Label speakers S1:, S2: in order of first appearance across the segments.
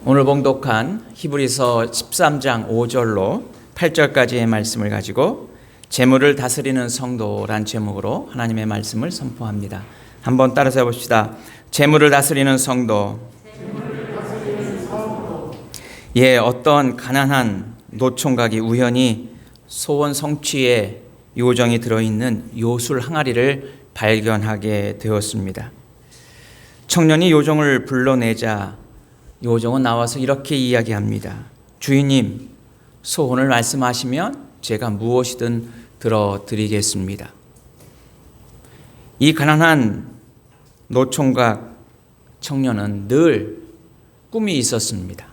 S1: 오늘 봉독한 히브리서 13장 5절로 8절까지의 말씀을 가지고 재물을 다스리는 성도란 제목으로 하나님의 말씀을 선포합니다. 한번 따라서 해봅시다. 재물을 다스리는 성도. 어떤 가난한 노총각이 우연히 소원 성취의 요정이 들어있는 요술 항아리를 발견하게 되었습니다. 청년이 요정을 불러내자 요정은 나와서 이렇게 이야기합니다. 주인님, 소원을 말씀하시면 제가 무엇이든 들어드리겠습니다. 이 가난한 노총각 청년은 늘 꿈이 있었습니다.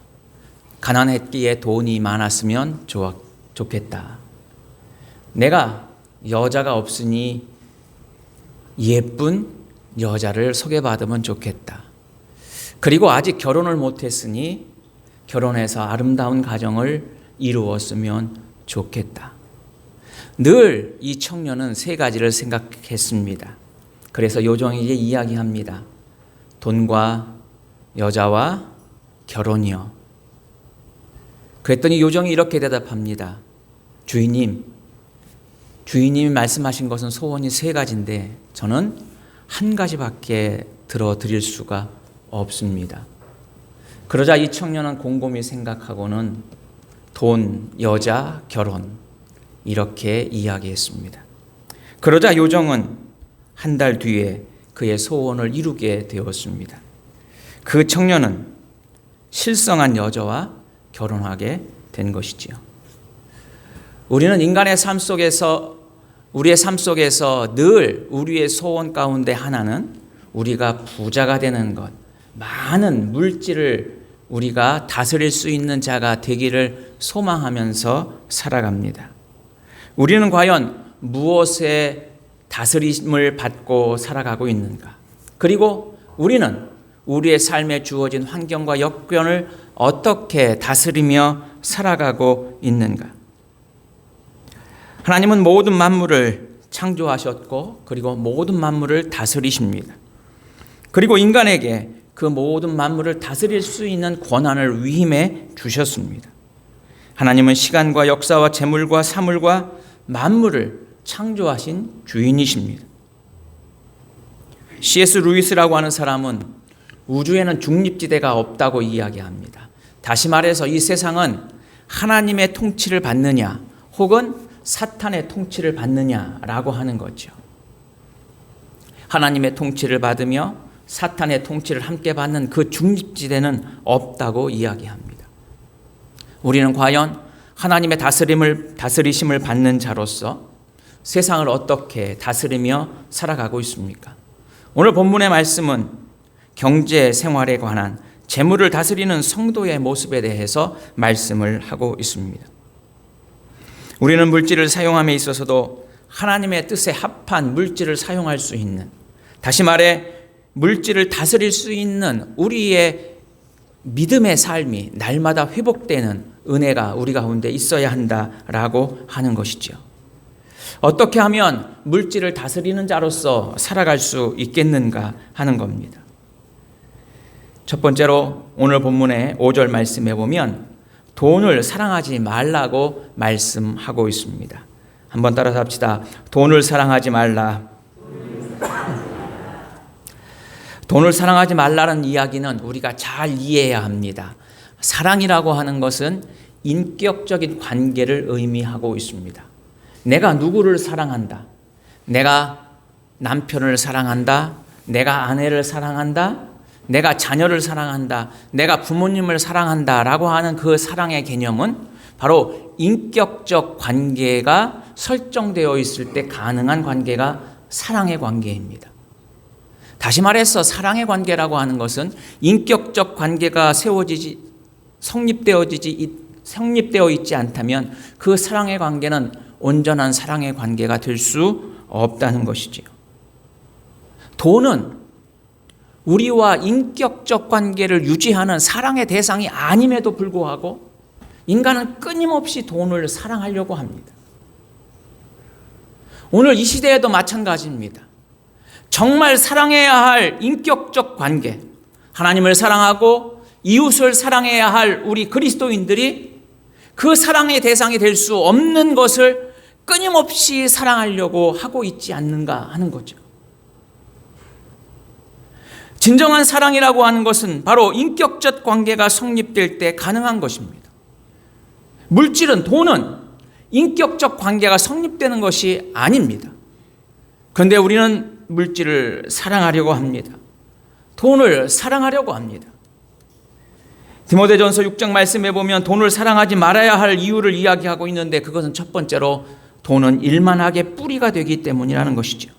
S1: 가난했기에 돈이 많았으면 좋겠다. 내가 여자가 없으니 예쁜 여자를 소개받으면 좋겠다. 그리고 아직 결혼을 못했으니 결혼해서 아름다운 가정을 이루었으면 좋겠다. 늘 이 청년은 세 가지를 생각했습니다. 그래서 요정에게 이야기합니다. 돈과 여자와 결혼이요. 그랬더니 요정이 이렇게 대답합니다. 주인님이 말씀하신 것은 소원이 세 가지인데 저는 한 가지밖에 들어드릴 수가 없습니다. 그러자 이 청년은 곰곰이 생각하고는 돈, 여자, 결혼 이렇게 이야기했습니다. 그러자 요정은 한 달 뒤에 그의 소원을 이루게 되었습니다. 그 청년은 실성한 여자와 결혼하게 된 것이지요. 우리는 인간의 삶 속에서 우리의 삶 속에서 늘 우리의 소원 가운데 하나는 우리가 부자가 되는 것, 많은 물질을 우리가 다스릴 수 있는 자가 되기를 소망하면서 살아갑니다. 우리는 과연 무엇에 다스림을 받고 살아가고 있는가? 그리고 우리는 우리의 삶에 주어진 환경과 여건을 어떻게 다스리며 살아가고 있는가? 하나님은 모든 만물을 창조하셨고 그리고 모든 만물을 다스리십니다. 그리고 인간에게 그 모든 만물을 다스릴 수 있는 권한을 위임해 주셨습니다. 하나님은 시간과 역사와 재물과 사물과 만물을 창조하신 주인이십니다. C.S. 루이스라고 하는 사람은 우주에는 중립지대가 없다고 이야기합니다. 다시 말해서 이 세상은 하나님의 통치를 받느냐 혹은 사탄의 통치를 받느냐라고 하는 거죠. 하나님의 통치를 받으며 사탄의 통치를 함께 받는 그 중립지대는 없다고 이야기합니다. 우리는 과연 하나님의 다스리심을 받는 자로서 세상을 어떻게 다스리며 살아가고 있습니까? 오늘 본문의 말씀은 경제 생활에 관한 재물을 다스리는 성도의 모습에 대해서 말씀을 하고 있습니다. 우리는 물질을 사용함에 있어서도 하나님의 뜻에 합한 물질을 사용할 수 있는, 다시 말해 물질을 다스릴 수 있는 우리의 믿음의 삶이 날마다 회복되는 은혜가 우리 가운데 있어야 한다라고 하는 것이죠. 어떻게 하면 물질을 다스리는 자로서 살아갈 수 있겠는가 하는 겁니다. 첫 번째로 오늘 본문의 5절 말씀에 보면 돈을 사랑하지 말라고 말씀하고 있습니다. 한번 따라서 합시다. 돈을 사랑하지 말라. 돈을 사랑하지 말라는 이야기는 우리가 잘 이해해야 합니다. 사랑이라고 하는 것은 인격적인 관계를 의미하고 있습니다. 내가 누구를 사랑한다. 내가 남편을 사랑한다. 내가 아내를 사랑한다. 내가 자녀를 사랑한다. 내가 부모님을 사랑한다. 라고 하는 그 사랑의 개념은 바로 인격적 관계가 설정되어 있을 때 가능한 관계가 사랑의 관계입니다. 다시 말해서 사랑의 관계라고 하는 것은 인격적 관계가 성립되어 있지 않다면 그 사랑의 관계는 온전한 사랑의 관계가 될 수 없다는 것이지요. 돈은 우리와 인격적 관계를 유지하는 사랑의 대상이 아님에도 불구하고 인간은 끊임없이 돈을 사랑하려고 합니다. 오늘 이 시대에도 마찬가지입니다. 정말 사랑해야 할 인격적 관계, 하나님을 사랑하고 이웃을 사랑해야 할 우리 그리스도인들이 그 사랑의 대상이 될 수 없는 것을 끊임없이 사랑하려고 하고 있지 않는가 하는 거죠. 진정한 사랑이라고 하는 것은 바로 인격적 관계가 성립될 때 가능한 것입니다. 물질은, 돈은 인격적 관계가 성립되는 것이 아닙니다. 그런데 우리는 물질을 사랑하려고 합니다. 돈을 사랑하려고 합니다. 디모데전서 6장 말씀에 보면 돈을 사랑하지 말아야 할 이유를 이야기하고 있는데, 그것은 첫 번째로 돈은 일만하게 뿌리가 되기 때문이라는 것이죠.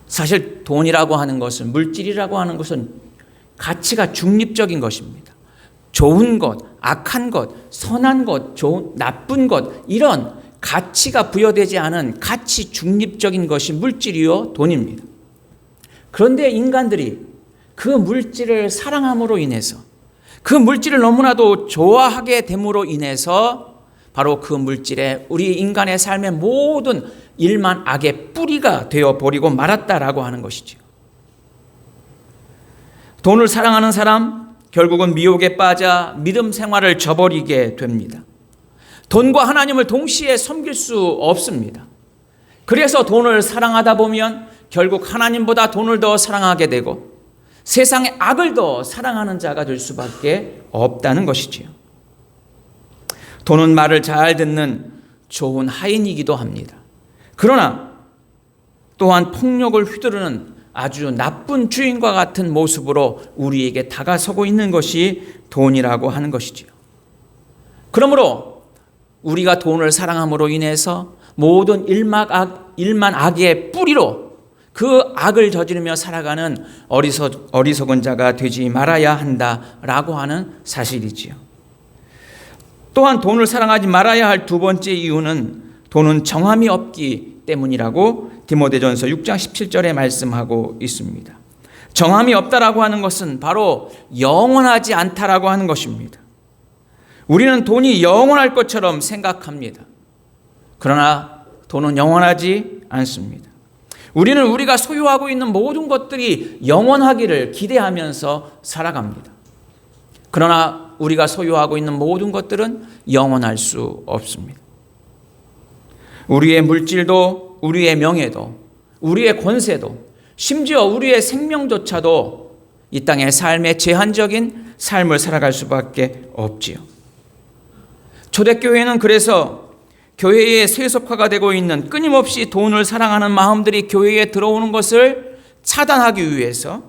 S1: 사실 돈이라고 하는 것은, 물질이라고 하는 것은 가치가 중립적인 것입니다. 좋은 것, 악한 것, 선한 것, 나쁜 것, 이런 가치가 부여되지 않은 가치 중립적인 것이 물질이요 돈입니다. 그런데 인간들이 그 물질을 사랑함으로 인해서, 그 물질을 너무나도 좋아하게 됨으로 인해서 바로 그 물질에 우리 인간의 삶의 모든 일만 악의 뿌리가 되어버리고 말았다라고 하는 것이죠. 돈을 사랑하는 사람, 결국은 미혹에 빠져 믿음 생활을 저버리게 됩니다. 돈과 하나님을 동시에 섬길 수 없습니다. 그래서 돈을 사랑하다 보면 결국 하나님보다 돈을 더 사랑하게 되고 세상의 악을 더 사랑하는 자가 될 수밖에 없다는 것이지요. 돈은 말을 잘 듣는 좋은 하인이기도 합니다. 그러나 또한 폭력을 휘두르는 아주 나쁜 주인과 같은 모습으로 우리에게 다가서고 있는 것이 돈이라고 하는 것이지요. 그러므로 우리가 돈을 사랑함으로 인해서 모든 일만 악의 뿌리로 그 악을 저지르며 살아가는 어리석은 자가 되지 말아야 한다라고 하는 사실이지요. 또한 돈을 사랑하지 말아야 할 두 번째 이유는 돈은 정함이 없기 때문이라고 디모데전서 6장 17절에 말씀하고 있습니다. 정함이 없다라고 하는 것은 바로 영원하지 않다라고 하는 것입니다. 우리는 돈이 영원할 것처럼 생각합니다. 그러나 돈은 영원하지 않습니다. 우리는 우리가 소유하고 있는 모든 것들이 영원하기를 기대하면서 살아갑니다. 그러나 우리가 소유하고 있는 모든 것들은 영원할 수 없습니다. 우리의 물질도, 우리의 명예도, 우리의 권세도, 심지어 우리의 생명조차도 이 땅의 삶의 제한적인 삶을 살아갈 수밖에 없지요. 초대교회는 그래서 교회의 세속화가 되고 있는 끊임없이 돈을 사랑하는 마음들이 교회에 들어오는 것을 차단하기 위해서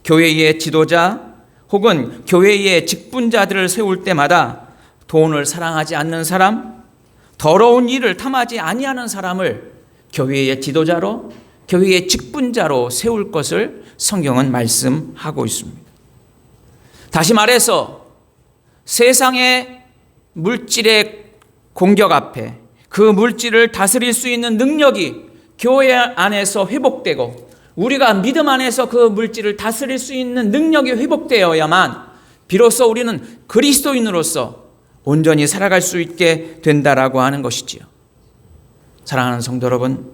S1: 교회의 지도자 혹은 교회의 직분자들을 세울 때마다 돈을 사랑하지 않는 사람, 더러운 일을 탐하지 아니하는 사람을 교회의 지도자로, 교회의 직분자로 세울 것을 성경은 말씀하고 있습니다. 다시 말해서 세상의 물질의 공격 앞에 그 물질을 다스릴 수 있는 능력이 교회 안에서 회복되고 우리가 믿음 안에서 그 물질을 다스릴 수 있는 능력이 회복되어야만 비로소 우리는 그리스도인으로서 온전히 살아갈 수 있게 된다라고 하는 것이지요. 사랑하는 성도 여러분,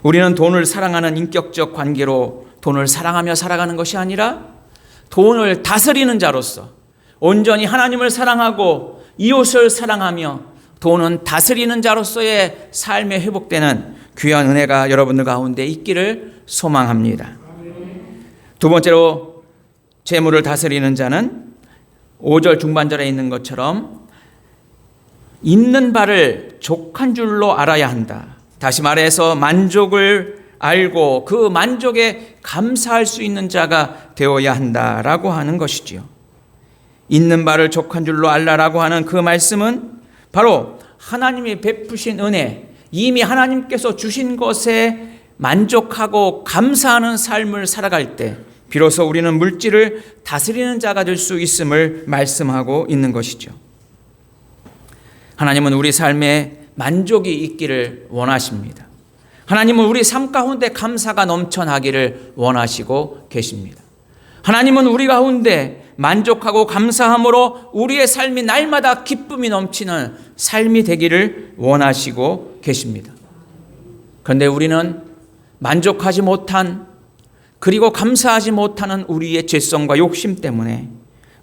S1: 우리는 돈을 사랑하는 인격적 관계로 돈을 사랑하며 살아가는 것이 아니라 돈을 다스리는 자로서 온전히 하나님을 사랑하고 이웃을 사랑하며 돈은 다스리는 자로서의 삶에 회복되는 귀한 은혜가 여러분들 가운데 있기를 소망합니다. 두 번째로 재물을 다스리는 자는 5절 중반절에 있는 것처럼 있는 바를 족한 줄로 알아야 한다. 다시 말해서 만족을 알고 그 만족에 감사할 수 있는 자가 되어야 한다라고 하는 것이지요. 있는 바를 족한 줄로 알라라고 하는 그 말씀은 바로 하나님이 베푸신 은혜, 이미 하나님께서 주신 것에 만족하고 감사하는 삶을 살아갈 때 비로소 우리는 물질을 다스리는 자가 될 수 있음을 말씀하고 있는 것이죠. 하나님은 우리 삶에 만족이 있기를 원하십니다. 하나님은 우리 삶 가운데 감사가 넘쳐나기를 원하시고 계십니다. 하나님은 우리 가운데 만족하고 감사함으로 우리의 삶이 날마다 기쁨이 넘치는 삶이 되기를 원하시고 계십니다. 그런데 우리는 만족하지 못한 그리고 감사하지 못하는 우리의 죄성과 욕심 때문에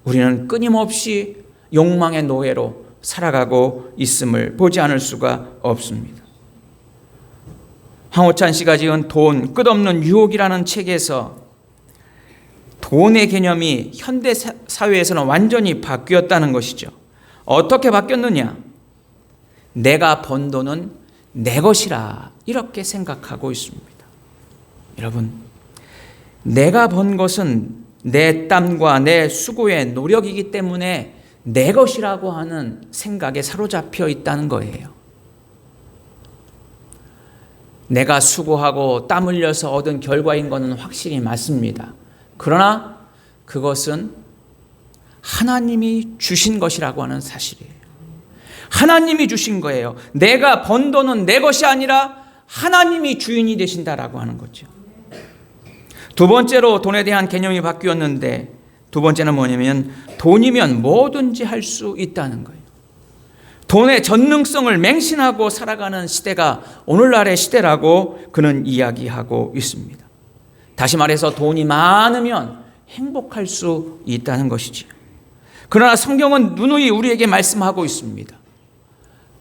S1: 우리는 끊임없이 욕망의 노예로 살아가고 있음을 보지 않을 수가 없습니다. 황호찬 씨가 지은 돈, 끝없는 유혹이라는 책에서 돈의 개념이 현대 사회에서는 완전히 바뀌었다는 것이죠. 어떻게 바뀌었느냐? 내가 번 돈은 내 것이라 이렇게 생각하고 있습니다. 여러분, 내가 번 것은 내 땀과 내 수고의 노력이기 때문에 내 것이라고 하는 생각에 사로잡혀 있다는 거예요. 내가 수고하고 땀 흘려서 얻은 결과인 것은 확실히 맞습니다. 그러나 그것은 하나님이 주신 것이라고 하는 사실이에요. 하나님이 주신 거예요. 내가 번 돈은 내 것이 아니라 하나님이 주인이 되신다라고 하는 거죠. 두 번째로 돈에 대한 개념이 바뀌었는데, 두 번째는 뭐냐면 돈이면 뭐든지 할 수 있다는 거예요. 돈의 전능성을 맹신하고 살아가는 시대가 오늘날의 시대라고 그는 이야기하고 있습니다. 다시 말해서 돈이 많으면 행복할 수 있다는 것이지요. 그러나 성경은 누누이 우리에게 말씀하고 있습니다.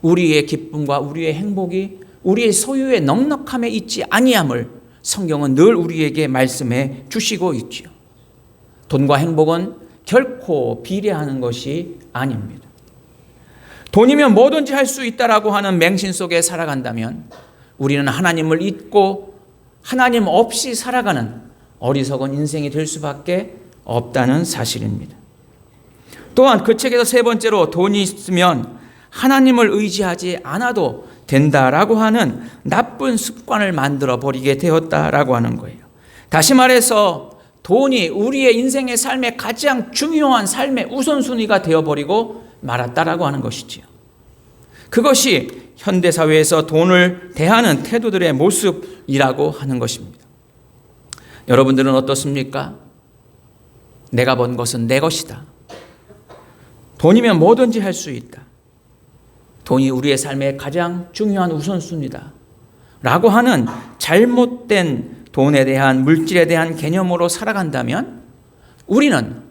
S1: 우리의 기쁨과 우리의 행복이 우리의 소유의 넉넉함에 있지 아니함을 성경은 늘 우리에게 말씀해 주시고 있지요. 돈과 행복은 결코 비례하는 것이 아닙니다. 돈이면 뭐든지 할 수 있다라고 하는 맹신 속에 살아간다면 우리는 하나님을 잊고 하나님 없이 살아가는 어리석은 인생이 될 수밖에 없다는 사실입니다. 또한 그 책에서 세 번째로 돈이 있으면 하나님을 의지하지 않아도 된다라고 하는 나쁜 습관을 만들어 버리게 되었다라고 하는 거예요. 다시 말해서 돈이 우리의 인생의 삶의 가장 중요한 삶의 우선순위가 되어버리고 말았다라고 하는 것이지요. 그것이 현대사회에서 돈을 대하는 태도들의 모습이라고 하는 것입니다. 여러분들은 어떻습니까? 내가 번 것은 내 것이다. 돈이면 뭐든지 할 수 있다. 돈이 우리의 삶의 가장 중요한 우선순위다 라고 하는 잘못된 돈에 대한, 물질에 대한 개념으로 살아간다면 우리는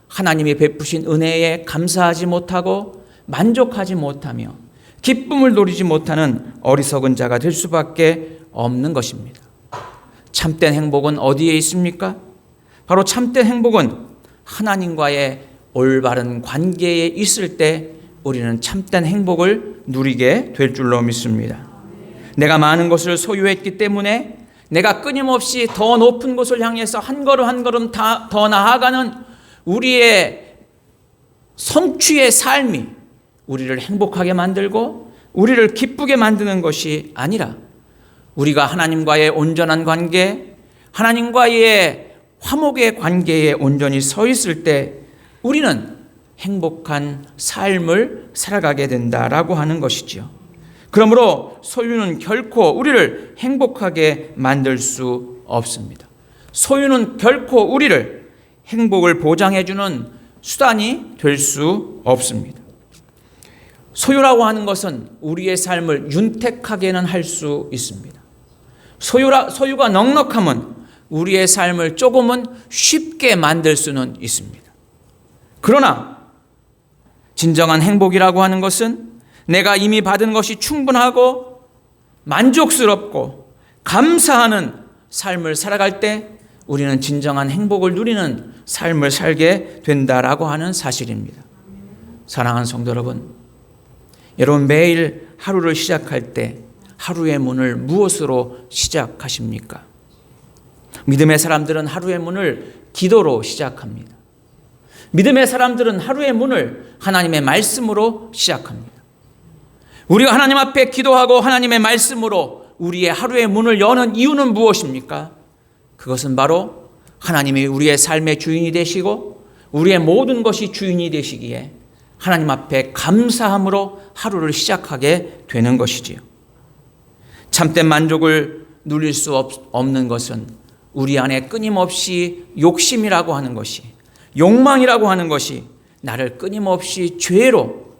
S1: 하나님이 베푸신 은혜에 감사하지 못하고 만족하지 못하며 기쁨을 누리지 못하는 어리석은 자가 될 수밖에 없는 것입니다. 참된 행복은 어디에 있습니까? 바로 참된 행복은 하나님과의 올바른 관계에 있을 때 우리는 참된 행복을 누리게 될 줄로 믿습니다. 내가 많은 것을 소유했기 때문에 내가 끊임없이 더 높은 곳을 향해서 한 걸음 한 걸음 더 나아가는 우리의 성취의 삶이 우리를 행복하게 만들고 우리를 기쁘게 만드는 것이 아니라 우리가 하나님과의 온전한 관계, 하나님과의 화목의 관계에 온전히 서 있을 때 우리는 행복한 삶을 살아가게 된다라고 하는 것이지요. 그러므로 소유는 결코 우리를 행복하게 만들 수 없습니다. 소유는 결코 우리를 행복을 보장해주는 수단이 될 수 없습니다. 소유라고 하는 것은 우리의 삶을 윤택하게는 할 수 있습니다. 소유가 넉넉함은 우리의 삶을 조금은 쉽게 만들 수는 있습니다. 그러나 진정한 행복이라고 하는 것은 내가 이미 받은 것이 충분하고 만족스럽고 감사하는 삶을 살아갈 때 우리는 진정한 행복을 누리는 삶을 살게 된다라고 하는 사실입니다. 사랑하는 성도 여러분, 여러분 매일 하루를 시작할 때 하루의 문을 무엇으로 시작하십니까? 믿음의 사람들은 하루의 문을 기도로 시작합니다. 믿음의 사람들은 하루의 문을 하나님의 말씀으로 시작합니다. 우리가 하나님 앞에 기도하고 하나님의 말씀으로 우리의 하루의 문을 여는 이유는 무엇입니까? 그것은 바로 하나님이 우리의 삶의 주인이 되시고 우리의 모든 것이 주인이 되시기에 하나님 앞에 감사함으로 하루를 시작하게 되는 것이지요. 참된 만족을 누릴 수 없는 것은 우리 안에 끊임없이 욕심이라고 하는 것이, 욕망이라고 하는 것이 나를 끊임없이 죄로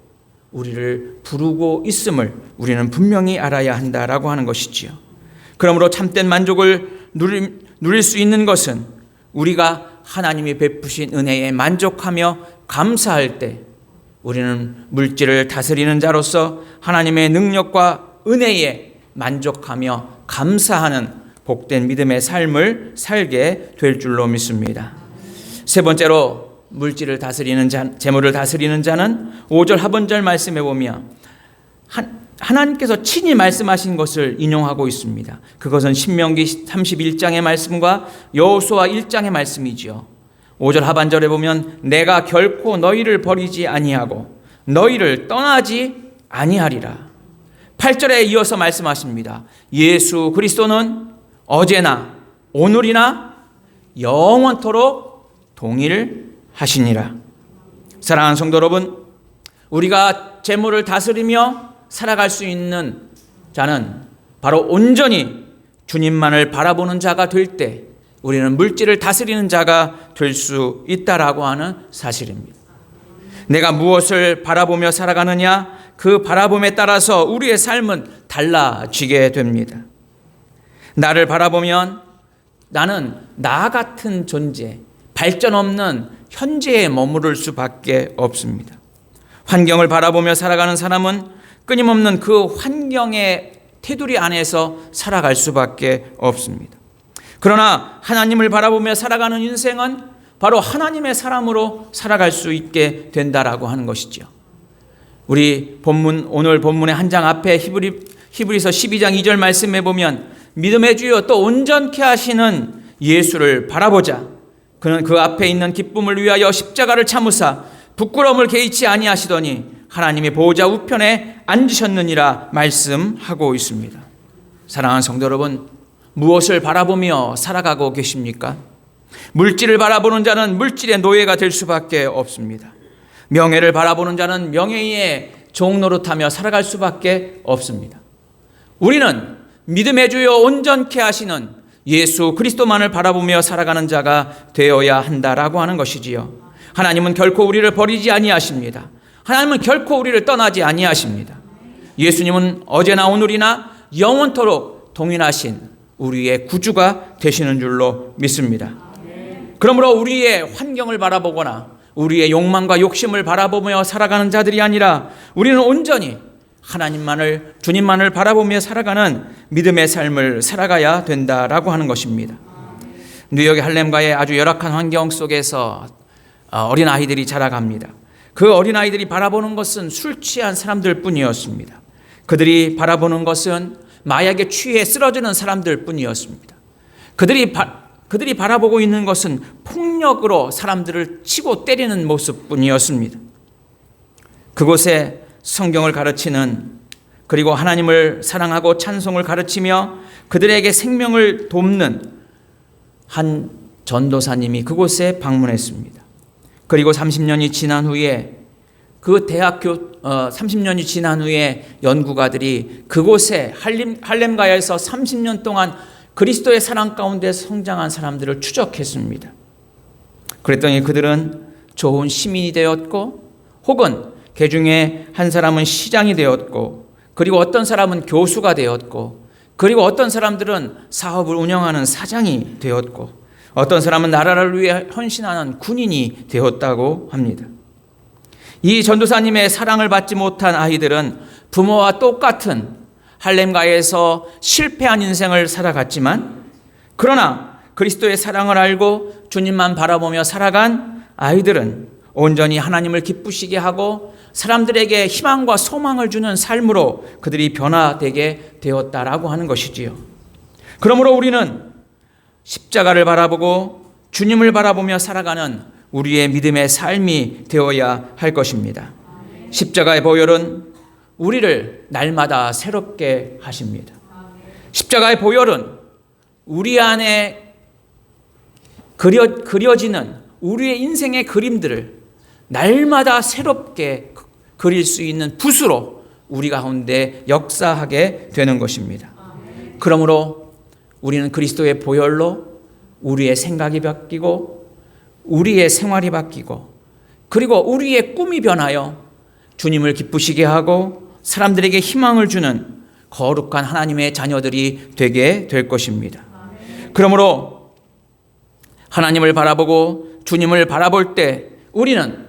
S1: 우리를 부르고 있음을 우리는 분명히 알아야 한다라고 하는 것이지요. 그러므로 참된 만족을 누릴 수 있는 것은 우리가 하나님이 베푸신 은혜에 만족하며 감사할 때 우리는 물질을 다스리는 자로서 하나님의 능력과 은혜에 만족하며 감사하는 복된 믿음의 삶을 살게 될 줄로 믿습니다. 세 번째로 물질을 다스리는 자, 재물을 다스리는 자는 5절 하반절 말씀에 보면 하나님께서 친히 말씀하신 것을 인용하고 있습니다. 그것은 신명기 31장의 말씀과 여호수아 1장의 말씀이지요. 5절 하반절에 보면 내가 결코 너희를 버리지 아니하고 너희를 떠나지 아니하리라. 8절에 이어서 말씀하십니다. 예수 그리스도는 어제나 오늘이나 영원토록 동일하시니라. 사랑하는 성도 여러분, 우리가 재물을 다스리며 살아갈 수 있는 자는 바로 온전히 주님만을 바라보는 자가 될 때 우리는 물질을 다스리는 자가 될 수 있다라고 하는 사실입니다. 내가 무엇을 바라보며 살아가느냐, 그 바라봄에 따라서 우리의 삶은 달라지게 됩니다. 나를 바라보면 나는 나 같은 존재, 발전 없는 현재에 머무를 수밖에 없습니다. 환경을 바라보며 살아가는 사람은 끊임없는 그 환경의 테두리 안에서 살아갈 수밖에 없습니다. 그러나 하나님을 바라보며 살아가는 인생은 바로 하나님의 사람으로 살아갈 수 있게 된다라고 하는 것이죠. 우리 본문, 오늘 본문의 한 장 앞에 히브리서 12장 2절 말씀에 보면 믿음의 주여 또 온전케 하시는 예수를 바라보자. 그는 그 앞에 있는 기쁨을 위하여 십자가를 참으사 부끄러움을 개의치 아니하시더니 하나님의 보호자 우편에 앉으셨느니라 말씀하고 있습니다. 사랑하는 성도 여러분, 무엇을 바라보며 살아가고 계십니까? 물질을 바라보는 자는 물질의 노예가 될 수밖에 없습니다. 명예를 바라보는 자는 명예의 종노릇하며 살아갈 수밖에 없습니다. 우리는 믿음의 주여 온전케 하시는 예수 그리스도만을 바라보며 살아가는 자가 되어야 한다라고 하는 것이지요. 하나님은 결코 우리를 버리지 아니하십니다. 하나님은 결코 우리를 떠나지 아니하십니다. 예수님은 어제나 오늘이나 영원토록 동일하신 우리의 구주가 되시는 줄로 믿습니다. 그러므로 우리의 환경을 바라보거나 우리의 욕망과 욕심을 바라보며 살아가는 자들이 아니라 우리는 온전히 하나님만을, 주님만을 바라보며 살아가는 믿음의 삶을 살아가야 된다라고 하는 것입니다. 뉴욕의 할렘가의 아주 열악한 환경 속에서 어린아이들이 자라갑니다. 그 어린아이들이 바라보는 것은 술 취한 사람들 뿐이었습니다. 그들이 바라보는 것은 마약에 취해 쓰러지는 사람들 뿐이었습니다. 그들이 바라보고 있는 것은 폭력으로 사람들을 치고 때리는 모습 뿐이었습니다. 그곳에 성경을 가르치는, 그리고 하나님을 사랑하고 찬송을 가르치며 그들에게 생명을 돕는 한 전도사님이 그곳에 방문했습니다. 그리고 30년이 지난 후에 그 대학교 30년이 지난 후에 연구가들이 그곳에 할렘가야에서 30년 동안 그리스도의 사랑 가운데 성장한 사람들을 추적했습니다. 그랬더니 그들은 좋은 시민이 되었고, 혹은 그 중에 한 사람은 시장이 되었고, 그리고 어떤 사람은 교수가 되었고, 그리고 어떤 사람들은 사업을 운영하는 사장이 되었고, 어떤 사람은 나라를 위해 헌신하는 군인이 되었다고 합니다. 이 전도사님의 사랑을 받지 못한 아이들은 부모와 똑같은 할렘가에서 실패한 인생을 살아갔지만, 그러나 그리스도의 사랑을 알고 주님만 바라보며 살아간 아이들은 온전히 하나님을 기쁘시게 하고 사람들에게 희망과 소망을 주는 삶으로 그들이 변화되게 되었다라고 하는 것이지요. 그러므로 우리는 십자가를 바라보고 주님을 바라보며 살아가는 우리의 믿음의 삶이 되어야 할 것입니다. 십자가의 보혈은 우리를 날마다 새롭게 하십니다. 십자가의 보혈은 우리 안에 그려지는 우리의 인생의 그림들을 날마다 새롭게 그릴 수 있는 붓으로 우리 가운데 역사하게 되는 것입니다. 그러므로 우리는 그리스도의 보혈로 우리의 생각이 바뀌고 우리의 생활이 바뀌고, 그리고 우리의 꿈이 변하여 주님을 기쁘시게 하고 사람들에게 희망을 주는 거룩한 하나님의 자녀들이 되게 될 것입니다. 그러므로 하나님을 바라보고 주님을 바라볼 때 우리는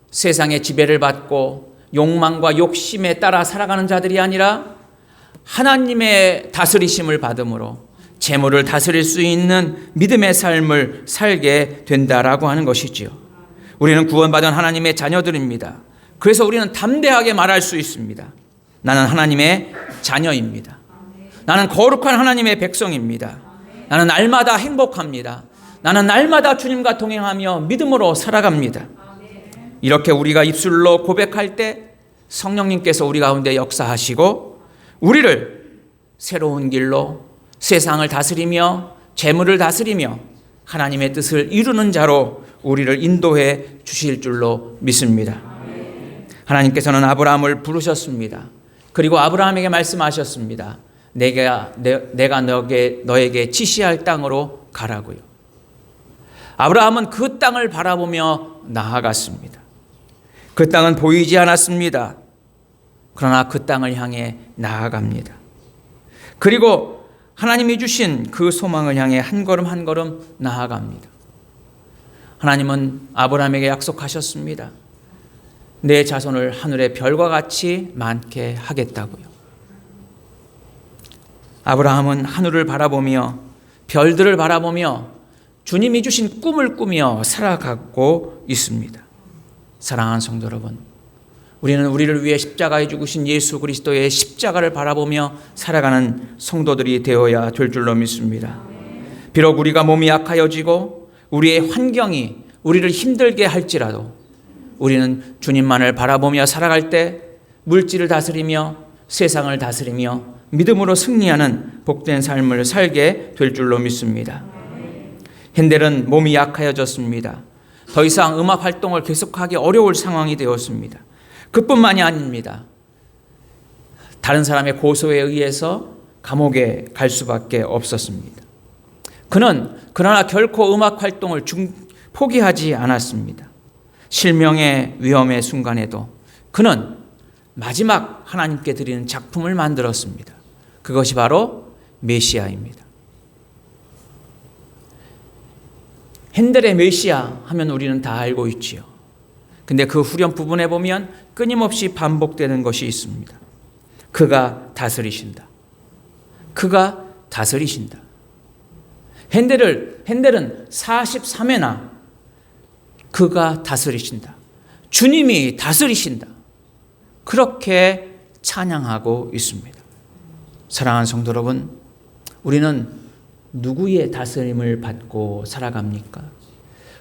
S1: 세상의 지배를 받고 욕망과 욕심에 따라 살아가는 자들이 아니라 하나님의 다스리심을 받음으로 재물을 다스릴 수 있는 믿음의 삶을 살게 된다라고 하는 것이지요. 우리는 구원받은 하나님의 자녀들입니다. 그래서 우리는 담대하게 말할 수 있습니다. 나는 하나님의 자녀입니다. 나는 거룩한 하나님의 백성입니다. 나는 날마다 행복합니다. 나는 날마다 주님과 동행하며 믿음으로 살아갑니다. 이렇게 우리가 입술로 고백할 때 성령님께서 우리 가운데 역사하시고 우리를 새로운 길로 세상을 다스리며 재물을 다스리며 하나님의 뜻을 이루는 자로 우리를 인도해 주실 줄로 믿습니다. 하나님께서는 아브라함을 부르셨습니다. 그리고 아브라함에게 말씀하셨습니다. 내가 너에게 지시할 땅으로 가라고요. 아브라함은 그 땅을 바라보며 나아갔습니다. 그 땅은 보이지 않았습니다. 그러나 그 땅을 향해 나아갑니다. 그리고 하나님이 주신 그 소망을 향해 한 걸음 한 걸음 나아갑니다. 하나님은 아브라함에게 약속하셨습니다. 내 자손을 하늘의 별과 같이 많게 하겠다고요. 아브라함은 하늘을 바라보며 별들을 바라보며 주님이 주신 꿈을 꾸며 살아가고 있습니다. 사랑하는 성도 여러분, 우리는 우리를 위해 십자가에 죽으신 예수 그리스도의 십자가를 바라보며 살아가는 성도들이 되어야 될 줄로 믿습니다. 비록 우리가 몸이 약하여지고 우리의 환경이 우리를 힘들게 할지라도 우리는 주님만을 바라보며 살아갈 때 물질을 다스리며 세상을 다스리며 믿음으로 승리하는 복된 삶을 살게 될 줄로 믿습니다. 핸델은 몸이 약하여졌습니다. 더 이상 음악 활동을 계속하기 어려울 상황이 되었습니다. 그뿐만이 아닙니다. 다른 사람의 고소에 의해서 감옥에 갈 수밖에 없었습니다. 그는 그러나 결코 음악 활동을 포기하지 않았습니다. 실명의 위험의 순간에도 그는 마지막 하나님께 드리는 작품을 만들었습니다. 그것이 바로 메시아입니다. 핸델의 메시아 하면 우리는 다 알고 있지요. 근데 그 후렴 부분에 보면 끊임없이 반복되는 것이 있습니다. 그가 다스리신다. 그가 다스리신다. 핸델은 43회나 그가 다스리신다. 주님이 다스리신다. 그렇게 찬양하고 있습니다. 사랑하는 성도 여러분, 우리는 누구의 다스림을 받고 살아갑니까?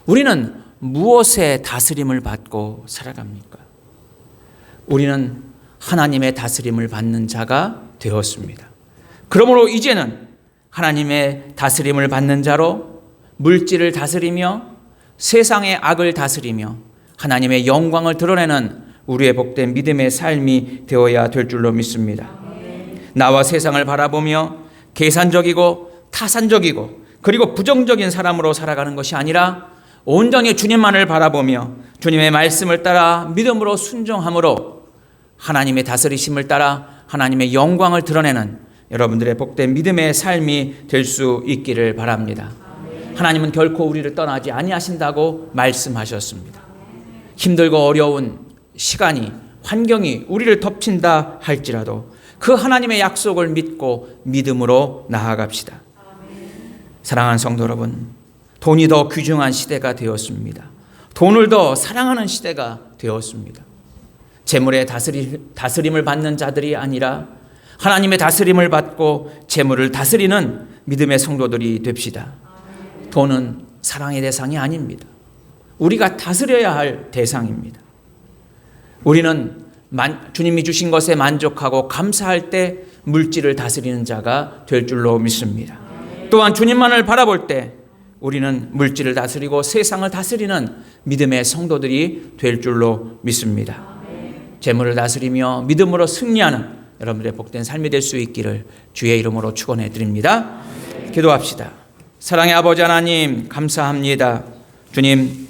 S1: 우리는 무엇의 다스림을 받고 살아갑니까? 우리는 하나님의 다스림을 받는 자가 되었습니다. 그러므로 이제는 하나님의 다스림을 받는 자로 물질을 다스리며 세상의 악을 다스리며 하나님의 영광을 드러내는 우리의 복된 믿음의 삶이 되어야 될 줄로 믿습니다. 나와 세상을 바라보며 계산적이고 타산적이고 그리고 부정적인 사람으로 살아가는 것이 아니라 온전히 주님만을 바라보며 주님의 말씀을 따라 믿음으로 순종함으로 하나님의 다스리심을 따라 하나님의 영광을 드러내는 여러분들의 복된 믿음의 삶이 될 수 있기를 바랍니다. 하나님은 결코 우리를 떠나지 아니하신다고 말씀하셨습니다. 힘들고 어려운 시간이 환경이 우리를 덮친다 할지라도 그 하나님의 약속을 믿고 믿음으로 나아갑시다. 사랑하는 성도 여러분, 돈이 더 귀중한 시대가 되었습니다. 돈을 더 사랑하는 시대가 되었습니다. 재물의 다스림을 받는 자들이 아니라 하나님의 다스림을 받고 재물을 다스리는 믿음의 성도들이 됩시다. 돈은 사랑의 대상이 아닙니다. 우리가 다스려야 할 대상입니다. 우리는 주님이 주신 것에 만족하고 감사할 때 물질을 다스리는 자가 될 줄로 믿습니다. 또한 주님만을 바라볼 때 우리는 물질을 다스리고 세상을 다스리는 믿음의 성도들이 될 줄로 믿습니다. 재물을 다스리며 믿음으로 승리하는 여러분들의 복된 삶이 될 수 있기를 주의 이름으로 축원해 드립니다. 기도합시다. 사랑의 아버지 하나님, 감사합니다. 주님,